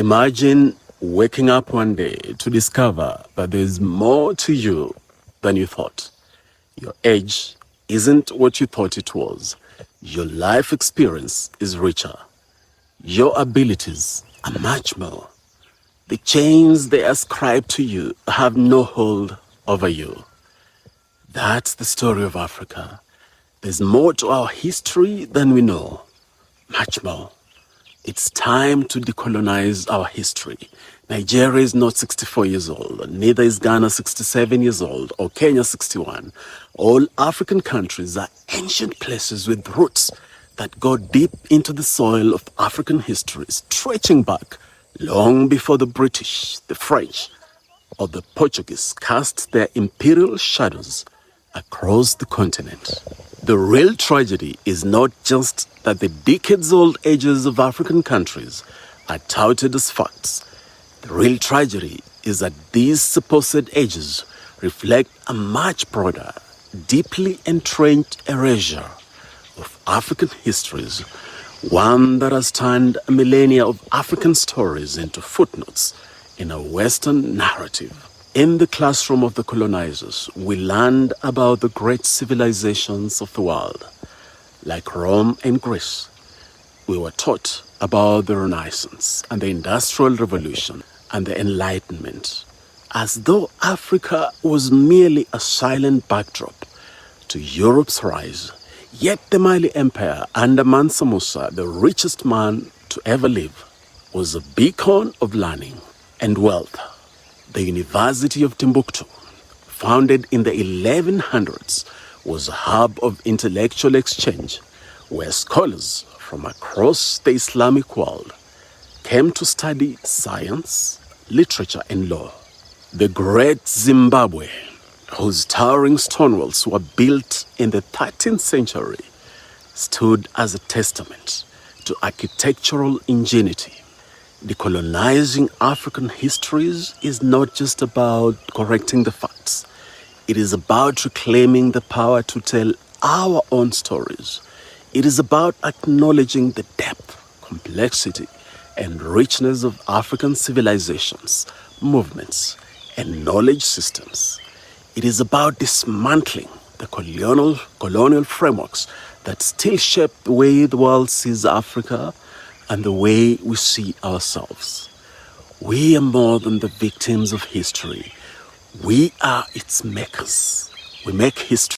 Imagine waking up one day to discover that there's more to you than you thought. Your age isn't what you thought it was. Your life experience is richer. Your abilities are much more. The chains they ascribe to you have no hold over you. That's the story of Africa. There's more to our history than we know. Much more. It's time to decolonize our history. Nigeria is not 64 years old, neither is Ghana 67 years old, or Kenya 61. All African countries are ancient places with roots that go deep into the soil of African history, stretching back long before the British, the French, or the Portuguese cast their imperial shadows across the continent. The real tragedy is not just that the decades-old ages of African countries are touted as facts. The real tragedy is that these supposed ages reflect a much broader, deeply entrenched erasure of African histories, one that has turned millennia of African stories into footnotes in a Western narrative. In the classroom of the colonizers, we learned about the great civilizations of the world. Like Rome and Greece, we were taught about the Renaissance and the Industrial Revolution and the Enlightenment, as though Africa was merely a silent backdrop to Europe's rise. Yet the Mali Empire under Mansa Musa, the richest man to ever live, was a beacon of learning and wealth. The University of Timbuktu, founded in the 1100s, was a hub of intellectual exchange where scholars from across the Islamic world came to study science, literature, and law. The great Zimbabwe, whose towering stone walls were built in the 13th century, stood as a testament to architectural ingenuity. Decolonizing African histories is not just about correcting the facts. It is about reclaiming the power to tell our own stories. It is about acknowledging the depth, complexity, and richness of African civilizations, movements, and knowledge systems. It is about dismantling the colonial frameworks that still shape the way the world sees Africa and the way we see ourselves. We are more than the victims of history. We are its makers. We make history.